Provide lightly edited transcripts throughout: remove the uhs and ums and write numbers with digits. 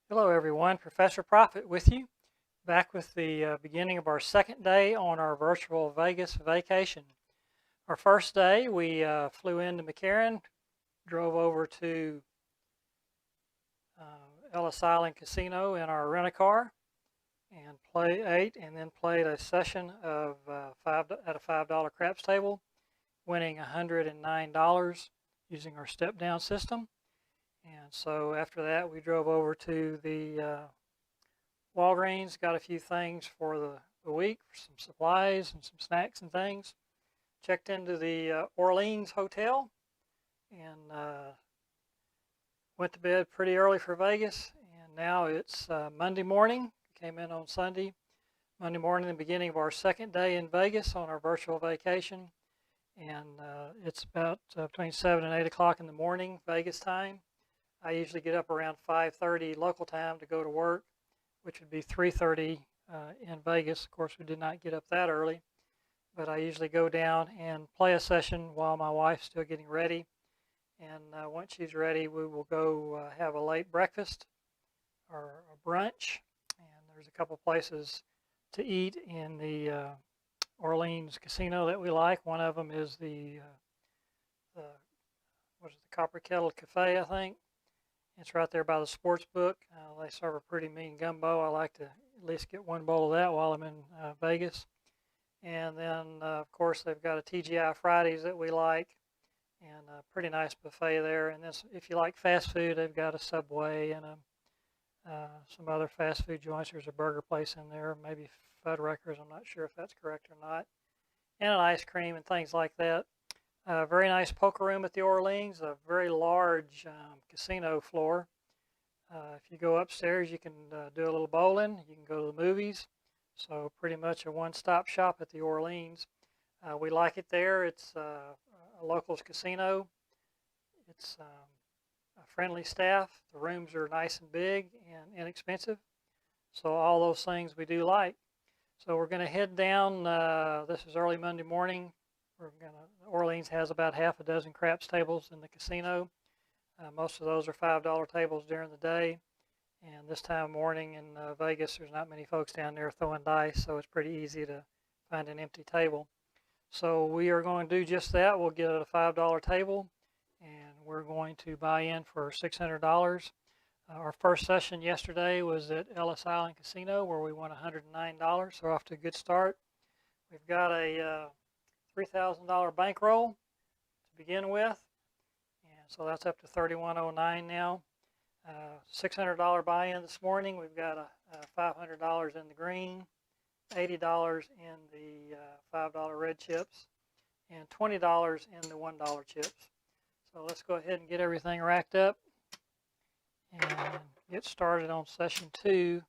Hello everyone, Professor Profit with you, back with the beginning of our second day on our virtual Vegas vacation. Our first day we flew into McCarran, drove over to Ellis Island Casino in our rent-a-car and ate and then played a session of at a $5 craps table, winning $109 using our step down system. And so after that we drove over to the Walgreens, got a few things for the week, some supplies and some snacks and things. Checked into the Orleans Hotel and went to bed pretty early for Vegas. And now it's Monday morning. Came in on Sunday. Monday morning, the beginning of our second day in Vegas on our virtual vacation. And it's about between 7 and 8 o'clock in the morning, Vegas time. I usually get up around 5:30 local time to go to work, which would be 3:30 in Vegas. Of course, we did not get up that early, but I usually go down and play a session while my wife's still getting ready. And once she's ready, we will go have a late breakfast or a brunch. And there's a couple places to eat in the Orleans casino that we like. One of them is the Copper Kettle Cafe, I think. It's right there by the sports book. They serve a pretty mean gumbo. I like to at least get one bowl of that while I'm in Vegas. And then, of course, they've got a TGI Fridays that we like, and a pretty nice buffet there. And then, if you like fast food, they've got a Subway and some other fast food joints. There's a burger place in there, maybe Fuddruckers. I'm not sure if that's correct or not. And an ice cream and things like that. Very nice poker room at the Orleans, a very large casino floor. If you go upstairs, you can do a little bowling. You can go to the movies. So pretty much a one-stop shop at the Orleans. We like it there. It's a locals casino. It's a friendly staff. The rooms are nice and big and inexpensive. So all those things we do like. So we're going to head down. This is early Monday morning. Orleans has about half a dozen craps tables in the casino. Most of those are $5 tables during the day. And this time of morning in Vegas, there's not many folks down there throwing dice, so it's pretty easy to find an empty table. So we are going to do just that. We'll get a $5 table, and we're going to buy in for $600. Our first session yesterday was at Ellis Island Casino, where we won $109, so we're off to a good start. We've got a $3,000 bankroll to begin with, and so that's up to $3,109 now. $600 buy-in this morning. We've got $500 in the green, $80 in the $5 red chips, and $20 in the $1 chips. So let's go ahead and get everything racked up and get started on session 2.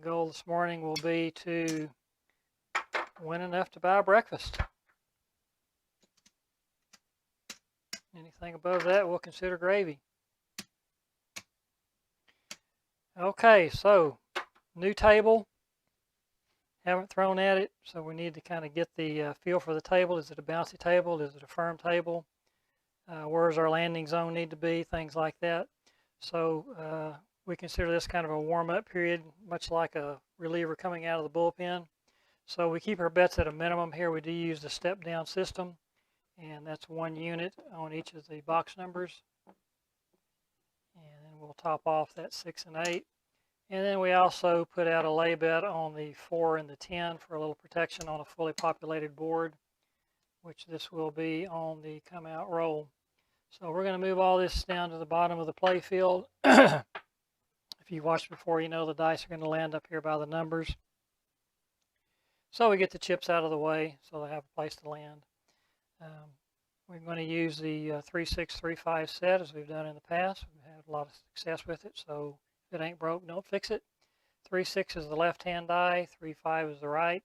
Goal this morning will be to win enough to buy breakfast. Anything above that we'll consider gravy. Okay, so new table. Haven't thrown at it, so we need to kind of get the feel for the table. Is it a bouncy table? Is it a firm table? Where does our landing zone need to be? Things like that. So we consider this kind of a warm-up period, much like a reliever coming out of the bullpen. So we keep our bets at a minimum here. We do use the step-down system, and that's 1 unit on each of the box numbers. And then we'll top off that 6 and 8. And then we also put out a lay bet on the 4 and the 10 for a little protection on a fully populated board, which this will be on the come out roll. So we're going to move all this down to the bottom of the play field. If you've watched before, you know the dice are going to land up here by the numbers. So we get the chips out of the way so they have a place to land. We're going to use the 3-6-3-5 set as we've done in the past. We've had a lot of success with it, so if it ain't broke, don't fix it. 3-6 is the left-hand die, 3-5 is the right.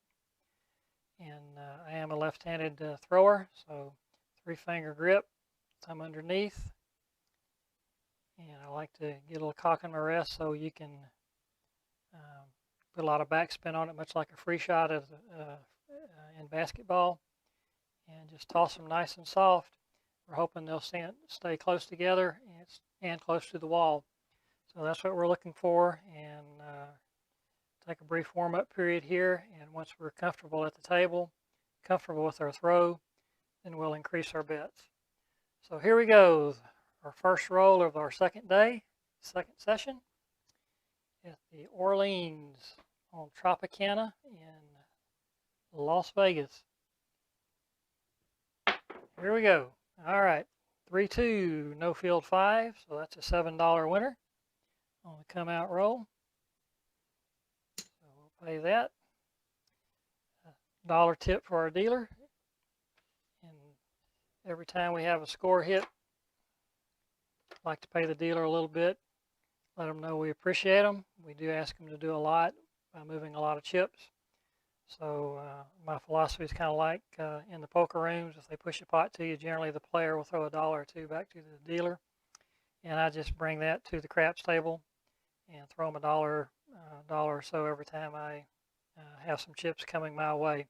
And I am a left-handed thrower, so 3-finger grip, thumb underneath. And I like to get a little cock in my wrist so you can put a lot of backspin on it, much like a free shot in basketball. And just toss them nice and soft. We're hoping they'll stay close together and close to the wall. So that's what we're looking for, and take a brief warm-up period here, and once we're comfortable at the table, comfortable with our throw, then we'll increase our bets. So here we go, our first roll of our second day, second session at the Orleans on Tropicana in Las Vegas. Here we go. All right, 3-2, no field 5, so that's a $7 winner on the come out roll. So we'll pay that. $1 tip for our dealer. And every time we have a score hit, I'd like to pay the dealer a little bit, let them know we appreciate them. We do ask them to do a lot by moving a lot of chips. So my philosophy is kind of like in the poker rooms, if they push a pot to you, generally the player will throw $1 or $2 back to the dealer. And I just bring that to the craps table and throw them $1 or so every time I have some chips coming my way.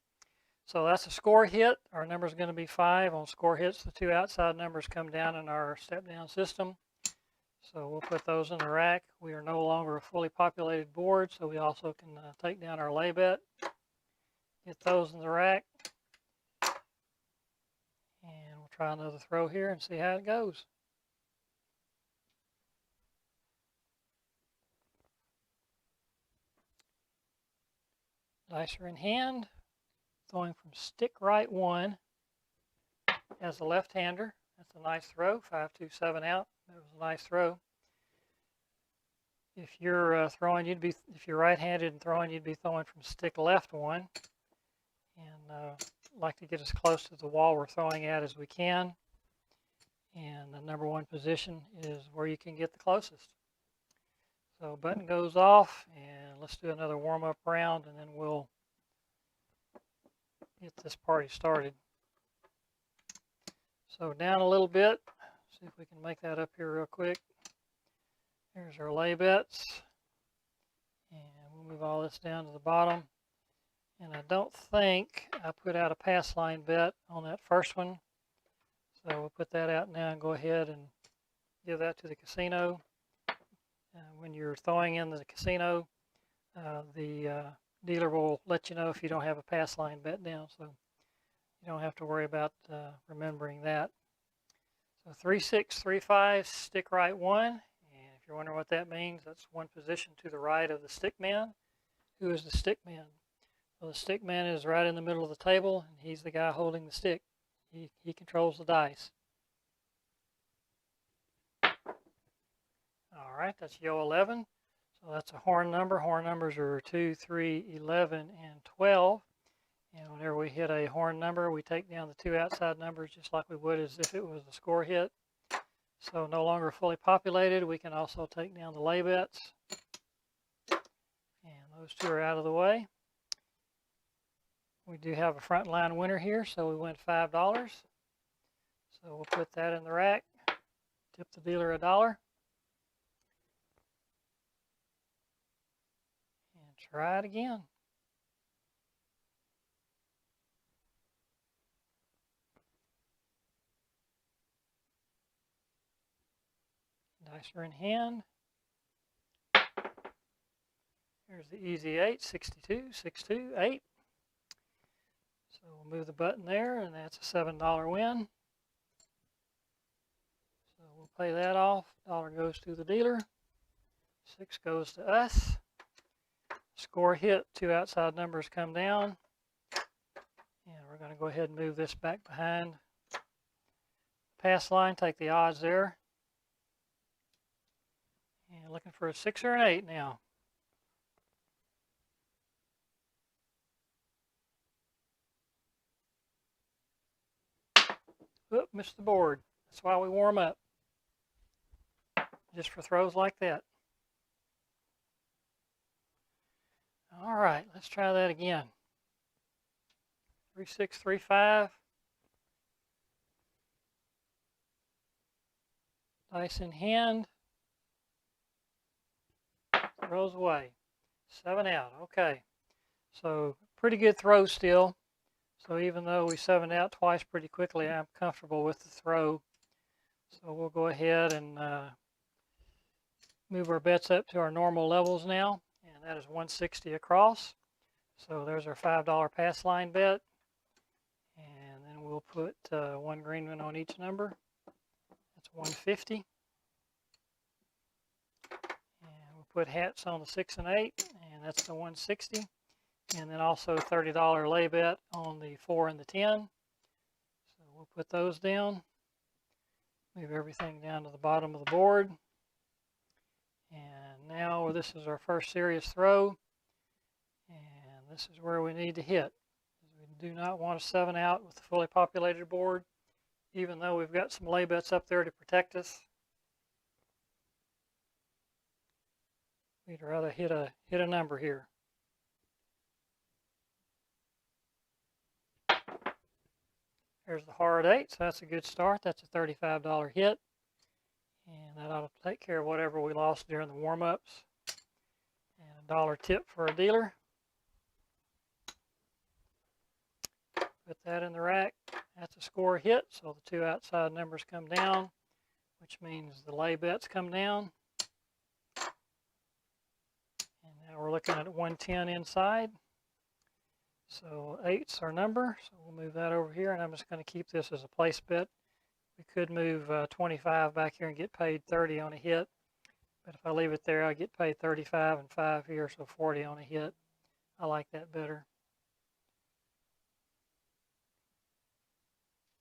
So that's a score hit. Our number is going to be 5 on score hits. The 2 outside numbers come down in our step down system. So we'll put those in the rack. We are no longer a fully populated board, so we also can take down our lay bet. Get those in the rack. And we'll try another throw here and see how it goes. Dice are in hand. Throwing from stick right 1 as a left-hander. That's a nice throw. 5-2-7 out. That was a nice throw. If you're throwing, if you're right-handed and throwing, you'd be throwing from stick left 1. And like to get as close to the wall we're throwing at as we can. And the number 1 position is where you can get the closest. So button goes off, and let's do another warm-up round, and then we'll get this party started. So down a little bit, see if we can make that up here real quick. Here's our lay bets, and we'll move all this down to the bottom. And I don't think I put out a pass line bet on that first one, so we'll put that out now and go ahead and give that to the casino. When you're throwing in the casino, the dealer will let you know if you don't have a pass line bet down, so you don't have to worry about remembering that. So 3-6, 3-5, stick right 1, and if you're wondering what that means, that's 1 position to the right of the stick man. Who is the stick man? Well, the stick man is right in the middle of the table, and he's the guy holding the stick. He controls the dice. All right, that's Yo 11. So that's a horn number. Horn numbers are 2, 3, 11, and 12. And whenever we hit a horn number, we take down the 2 outside numbers just like we would as if it was a score hit. So no longer fully populated. We can also take down the lay bets. And those 2 are out of the way. We do have a front line winner here, so we win $5. So we'll put that in the rack. Tip the dealer $1. Try it again. Dice are in hand. Here's the easy 8, 62, 6-2, 8. So we'll move the button there, and that's a $7 win. So we'll pay that off. $1 goes to the dealer. 6 goes to us. Score hit, 2 outside numbers come down. And we're going to go ahead and move this back behind pass line, take the odds there. And looking for a 6 or an 8 now. Oop, missed the board. That's why we warm up. Just for throws like that. All right, let's try that again. 3-6, 3-5. Dice in hand. Throws away. 7 out. Okay. So pretty good throw still. So even though we 7 out twice pretty quickly, I'm comfortable with the throw. So we'll go ahead and move our bets up to our normal levels now, and that is 160 across. So there's our $5 pass line bet, and then we'll put one green one on each number. That's 150. And we'll put hats on the 6 and 8, and that's the 160. And then also $30 lay bet on the 4 and the 10. So we'll put those down. Move everything down to the bottom of the board. And now this is our first serious throw. And this is where we need to hit. We do not want a 7 out with the fully populated board, even though we've got some lay bets up there to protect us. We'd rather hit a number here. There's the hard 8, so that's a good start. That's a $35 hit. And that ought to take care of whatever we lost during the warm-ups. And $1 tip for a dealer. Put that in the rack. That's a score hit, so the 2 outside numbers come down, which means the lay bets come down. And now we're looking at 110 inside. So 8's our number, so we'll move that over here, and I'm just going to keep this as a place bet. We could move 25 back here and get paid 30 on a hit, but if I leave it there, I get paid 35 and 5 here, so 40 on a hit. I like that better.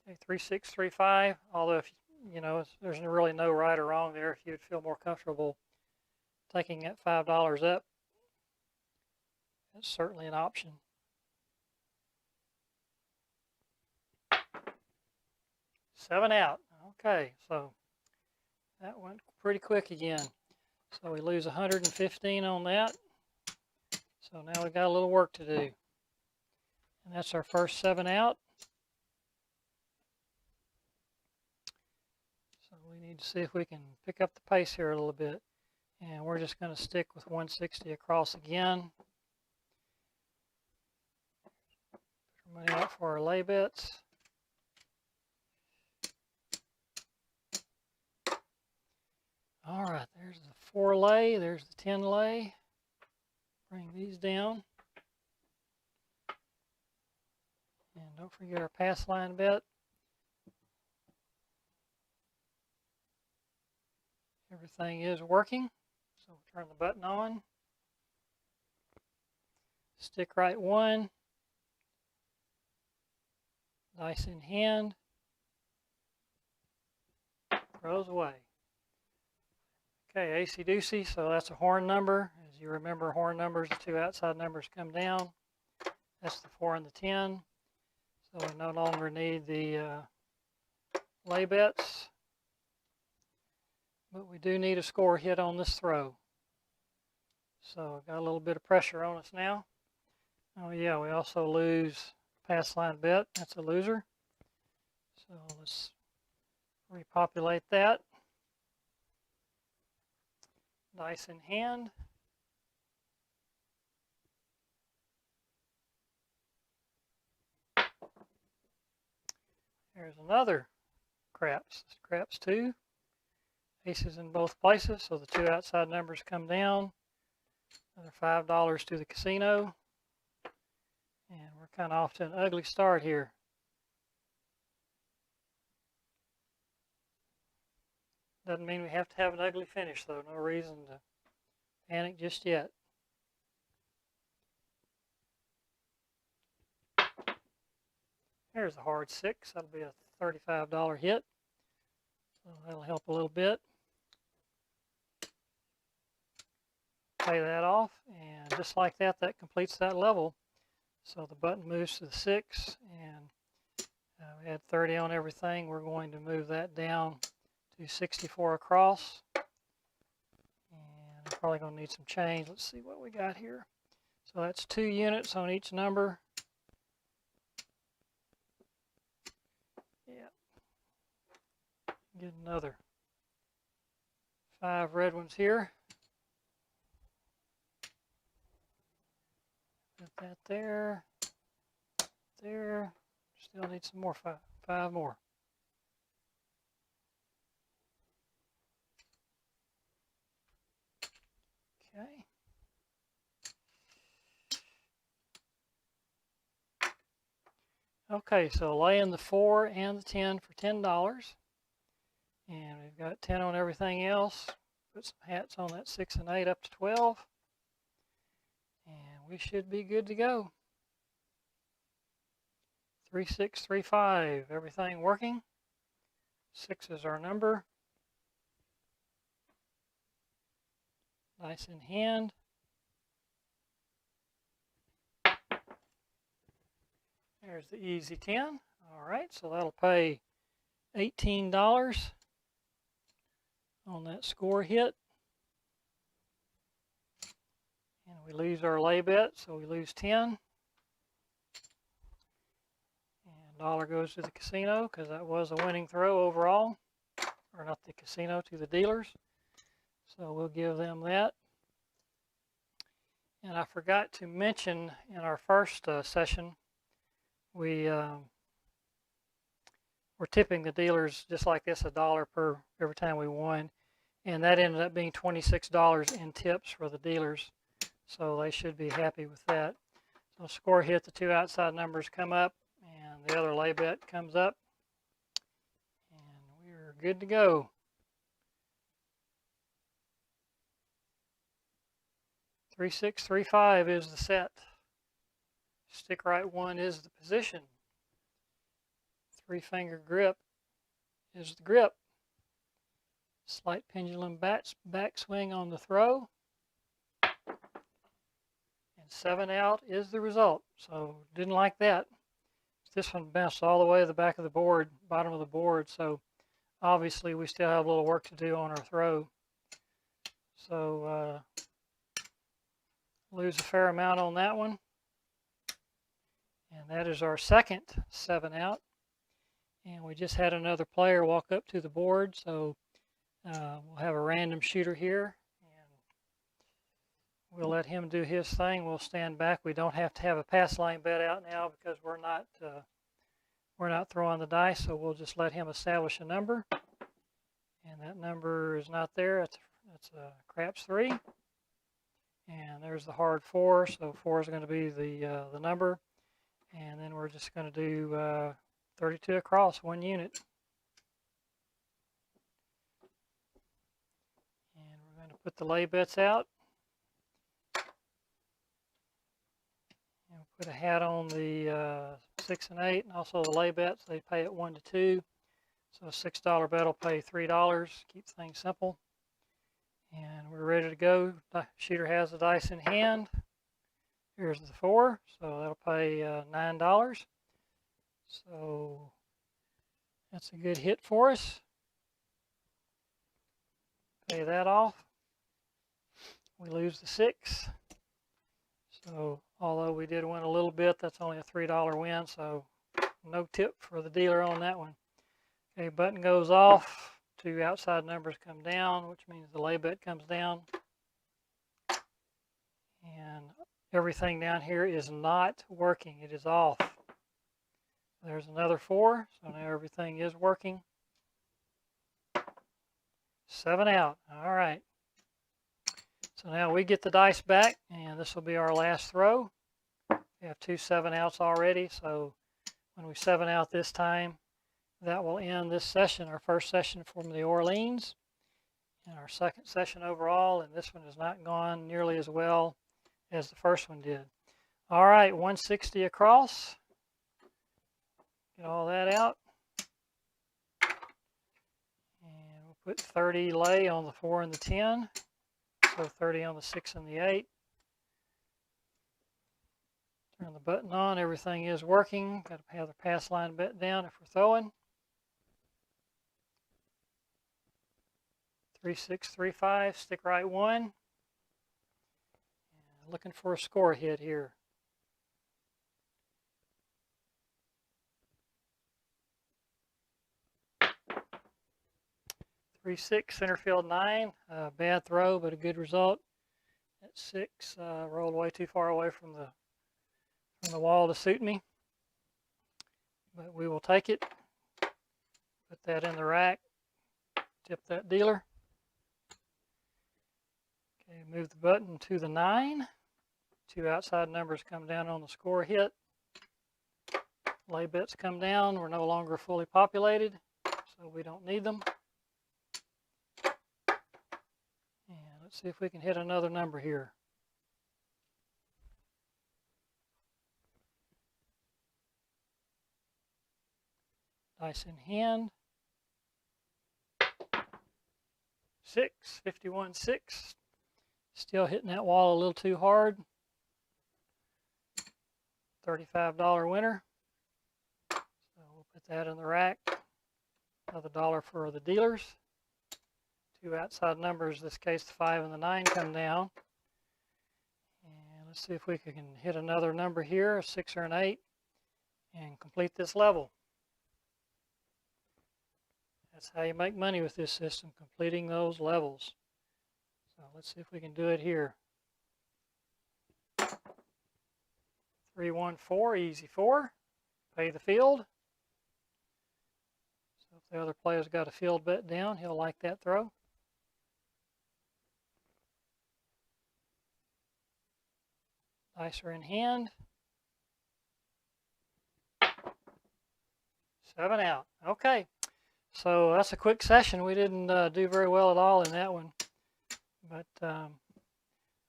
Okay, 3, 6, 3, 5. Although if you know, there's really no right or wrong there. If you'd feel more comfortable taking that $5 up, that's certainly an option. Seven out. Okay, so that went pretty quick again. So we lose 115 on that. So now we've got a little work to do. And that's our first 7 out. So we need to see if we can pick up the pace here a little bit. And we're just going to stick with 160 across again. Put our money out for our lay bets. All right, there's the 4 lay, there's the 10 lay. Bring these down. And don't forget our pass line bet. Everything is working, so we'll turn the button on. Stick right 1. Dice in hand. Throws away. Okay, AC-doocy, so that's a horn number. As you remember, horn numbers, the 2 outside numbers come down. That's the 4 and the 10. So we no longer need the lay bets. But we do need a score hit on this throw. So got a little bit of pressure on us now. Oh yeah, we also lose pass line bet. That's a loser. So let's repopulate that. Dice in hand. There's another craps. Craps 2. Aces in both places, so the 2 outside numbers come down. Another $5 to the casino. And we're kind of off to an ugly start here. Doesn't mean we have to have an ugly finish, though. No reason to panic just yet. There's a hard 6. That'll be a $35 hit. So that'll help a little bit. Pay that off, and just like that, that completes that level. So the button moves to the 6, and we had 30 on everything. We're going to move that down to 64 across. And I'm probably going to need some change. Let's see what we got here. So that's 2 units on each number. Yeah. Get another 5 red ones here. Put that there. There. Still need some more 5 more. Okay. Okay, so laying the 4 and the 10 for $10. And we've got 10 on everything else. Put some hats on that 6 and 8 up to 12. And we should be good to go. 3, 6, 3, 5. Everything working. 6 is our number. Dice in hand. There's the easy 10. All right, so that'll pay $18 on that score hit. And we lose our lay bet, so we lose 10. And dollar goes to the casino because that was a winning throw overall. Or not the casino, to the dealers. So we'll give them that. And I forgot to mention in our first session, we're tipping the dealers just like this, $1 per every time we won. And that ended up being $26 in tips for the dealers. So they should be happy with that. So score hit, the 2 outside numbers come up, and the other lay bet comes up. And we're good to go. 3, 6, 3, 5 is the set. Stick right 1 is the position. 3-finger grip is the grip. Slight pendulum backswing on the throw. And 7 out is the result. So didn't like that. This one bounced all the way to the back of the board, bottom of the board. So obviously we still have a little work to do on our throw. So lose a fair amount on that one. And that is our second 7 out. And we just had another player walk up to the board, so we'll have a random shooter here, and we'll let him do his thing. We'll stand back. We don't have to have a pass line bet out now because we're not throwing the dice, so we'll just let him establish a number. And that number is not there. It's craps 3. And there's the hard 4, so 4 is going to be the number. And then we're just going to do 32 across, 1 unit. And we're going to put the lay bets out. And put a hat on the 6 and 8, and also the lay bets. They pay at 1 to 2. So a $6 bet will pay $3. Keep things simple. And we're ready to go. The shooter has the dice in hand. Here's the 4, so that'll pay $9. So that's a good hit for us. Pay that off. We lose the 6. So although we did win a little bit, that's only a $3 win, so no tip for the dealer on that one. Okay, button goes off. 2 outside numbers come down, which means the lay bet comes down. And everything down here is not working. It is off. There's another 4, so now everything is working. 7 out. All right. So now we get the dice back, and this will be our last throw. We have 2 7 outs already, so when we 7 out this time, that will end this session, our first session from the Orleans, and our second session overall, and this one has not gone nearly as well as the first one did. All right, 160 across. Get all that out. And we'll put 30 lay on the 4 and the 10. So 30 on the 6 and the 8. Turn the button on. Everything is working. Got to have the pass line bet down if we're throwing. 3, 6, 3, 5. Stick right 1. And looking for a score hit here. 3, 6, center field 9. Bad throw, but a good result. At 6, rolled way too far away from the wall to suit me. But we will take it. Put that in the rack. Tip that dealer. Okay, move the button to the 9. 2 outside numbers come down on the score hit. Lay bets come down. We're no longer fully populated, so we don't need them. And let's see if we can hit another number here. Dice in hand. 6, 51, 6. Still hitting that wall a little too hard. $35 winner. So we'll put that in the rack. Another $1 for the dealers. 2 outside numbers, in this case the 5 and the 9 come down. And let's see if we can hit another number here, a 6 or an 8, and complete this level. That's how you make money with this system, completing those levels. So let's see if we can do it here. 3, 1, 4, easy 4. Pay the field. So if the other player's got a field bet down, he'll like that throw. Dice are in hand. 7 out. Okay. So that's a quick session. We didn't do very well at all in that one. But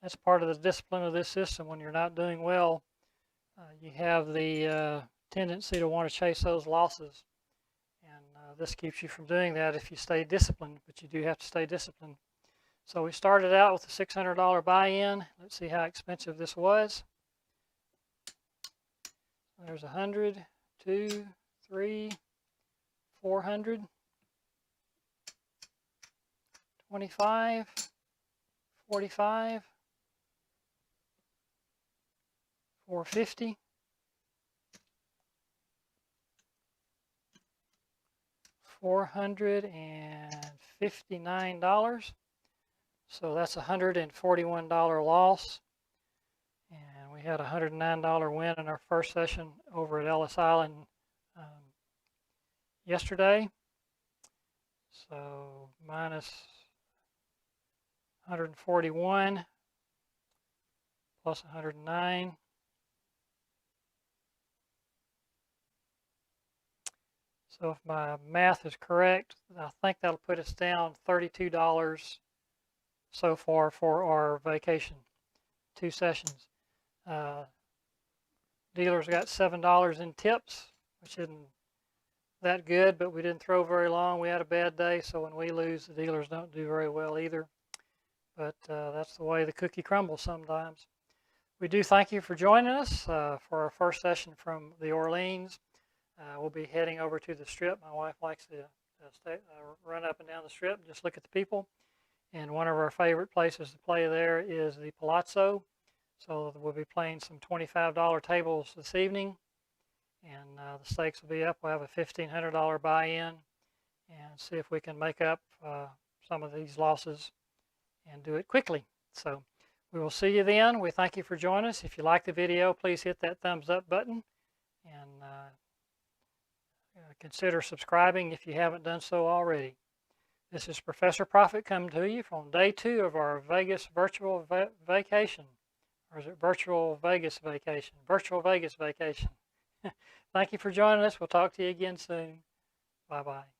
that's part of the discipline of this system. When you're not doing well, you have the tendency to want to chase those losses. And this keeps you from doing that if you stay disciplined, but you do have to stay disciplined. So we started out with a $600 buy-in. Let's see how expensive this was. There's 100, 2, 3, 400, 25, 45, 450, $459. So that's a $141 loss. And we had a $109 win in our first session over at Ellis Island yesterday. So minus 141 plus 109. So if my math is correct, I think that'll put us down $32 so far for our vacation, 2 sessions. Dealers got $7 in tips, which isn't that good, but we didn't throw very long. We had a bad day, so when we lose, the dealers don't do very well either. But that's the way the cookie crumbles sometimes. We do thank you for joining us for our first session from the Orleans. We'll be heading over to the Strip. My wife likes to run up and down the Strip and just look at the people. And one of our favorite places to play there is the Palazzo. So we'll be playing some $25 tables this evening. And the stakes will be up. We'll have a $1,500 buy-in and see if we can make up some of these losses and do it quickly. So we will see you then. We thank you for joining us. If you like the video, please hit that thumbs up button and consider subscribing if you haven't done so already. This is Professor Profit coming to you from day 2 of our Vegas virtual vacation. Or is it virtual Vegas vacation? Virtual Vegas vacation. Thank you for joining us. We'll talk to you again soon. Bye-bye.